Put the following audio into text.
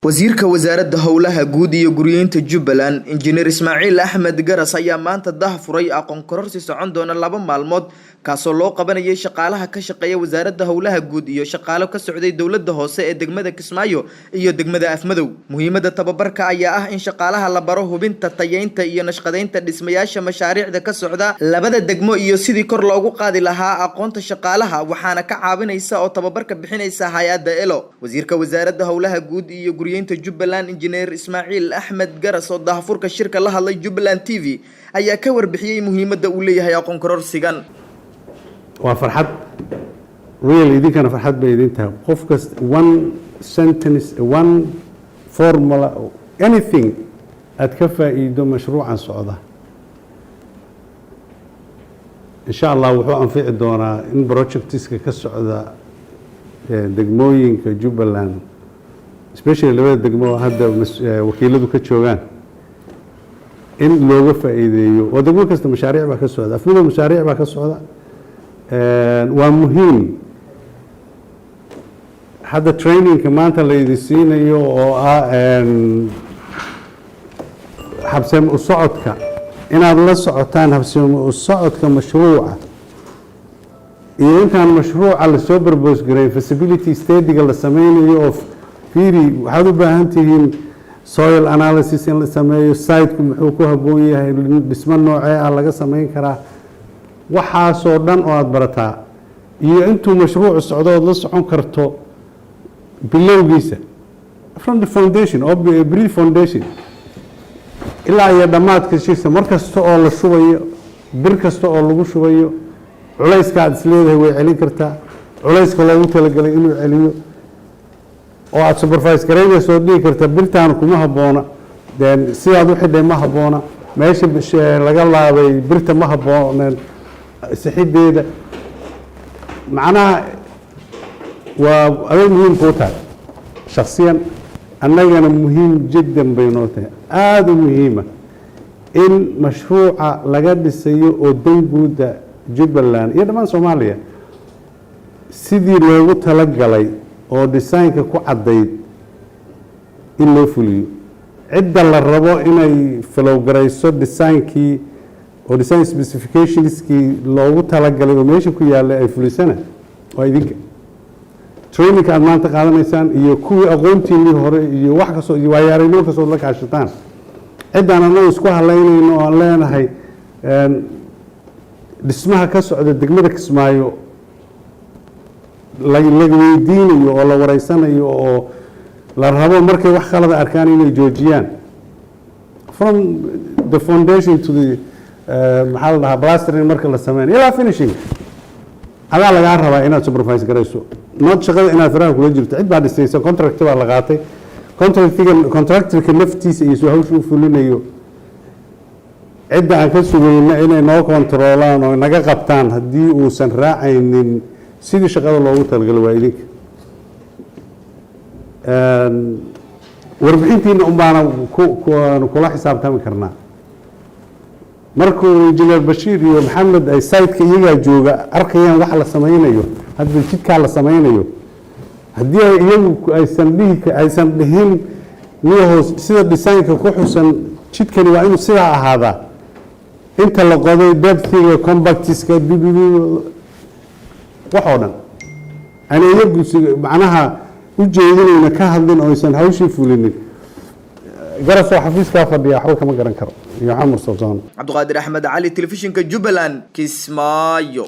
wasiirka wasaaradda howlaha guud iyo guryeynta Jubbaland Engineer Ismaaciil Axmed Garas ayaa maanta daahfuray aqoon kororsi socon doona 2 maalmood kaasoo loo qabanayay shaqaalaha ka shaqeeya wasaaradda howlaha guud iyo shaqaalo ka socday dawladda hoose ee degmada Kismaayo iyo degmada Afmadow. Muhiimadda tababarka ayaa ah in shaqaalaha la baro hubinta tayeynta iyo nashqadeynta dhismayaasha mashaariicda ka socda labada degmo iyo sidii kor loogu qaadi lahaa aqoonta shaqaalaha waxaana ka caawinaysa oo tababarka bixinaysa hay'adda ELO. Wasiirka wasaaradda howlaha guud iyo Jubbaland Engineer Ismaaciil Axmed Garas oo daahfurka shirka la hadlay Jubbaland TV ayaa ka warbixiyay muhiimadda uu leeyahay aqoon kororsigan. waa farxad really idinkana farxad bay idin tahay qof kasta one sentence one formula anything aad ka faa'iido mashruucan socda insha Allah wuxuu anfici doonaa in projectiska ka socda degmooyinka Jubbaland especially labada degmo hadda wakiiladu ka joogaan in looga faa'iideeyo oo degmo kasta mashaariic baa ka socda Afmadow mashaariic baa ka socda waa muhiim hadda trainingka maanta la idin siinayo oo ah habsami u socodka inaad la socotaan habsami u socodka mashruuca iyo intaan mashruuca la soo propose gareyn feasibility study-ga la sameynayo oo fiiri waxaad u baahan tihiin soil analysis in la sameeyo site-ku muxuu ku habboon yahay dhismo noocee ah laga sameyn karaa waxaasoo dhan oo aad barataa iyo intuu mashruucu socdo ood la socon karto bilowgiisa from the foundation or brief foundation ilaa iyo dhammaadka shirka mar kasta oo la shubayo bir kasta oo lagu shubayo culayska aad isleedahay way celin kartaa culayska loogu talagalay inuu celiyo oo aad supervise gareynayso oo dhigi karta birtaan kuma habboona sidaad u xidhay ma habboona meesha laga laabay birta ma habbooneen saxideeda macnaha waa adeeg muhiim ku tahay shakhsiyan annagana muhiim jiddan bay noo tahay aada u muhiima in mashruuca laga dhisayo oo danguuda Jubbaland iyo dhammaan Soomaaliya sidii loogu talagalay oo design-ka ku cadayd in loo fuliyo cidda la rabo inay follow garayso design-kii oo design specifications-kii loogu talagalay oo meesha ku yaallay ay fulisana waa idinka training-ka aad maanta qaadanaysaan iyo kuwii aqoontiinii hore iyo wax kastoo iyo waayaaraynimo kastoo la kaashataan ciddaan annagu isku halaynayno oo aan leenahay dhismaha ka socda degmada Kismaayo la weydiinayo oo la wareysanayo oo la rabo markay wax khalad arkaan inay joojiyaan from the foundation to the maxaa la dhahaa plastering marka la sameynayo ilaa finishing adaa lagaa rabaa inaad supervise garayso nood shaqada inaad faraha kula jirto cid baa dhisaysa contract baa la qaatay contractorka naftiisa iyo soo hawsha u fulinayo cidda aan ka sugayna inay noo controlaan oo naga qabtaan haddii uusan raacaynin sidii shaqada loogu talagalay waa idinka warbixintiina unbaana kula xisaabtami karnaa markuu Engineer Bashiir iyo Maxamed ay site-ka iyagaa jooga arkayaan wax la sameynayo hadda jidkaa la sameynayo haddii ay iyagu aysan dhihin niyahoos sida design-ka ku xusan jidkani waa inuu sidaa ahaadaa inta la qoday depth-iga compactiska waxoo dhan ana iyagu macnaha u jeedinayna ka hadlin oo aysan hawshii fulinin garas oo xafiiska fadhiya waxba kama garan karo iyo Xamar Sultan Cabduqaadir Axmed Cali telefishinka Jubbaland Kismaayo.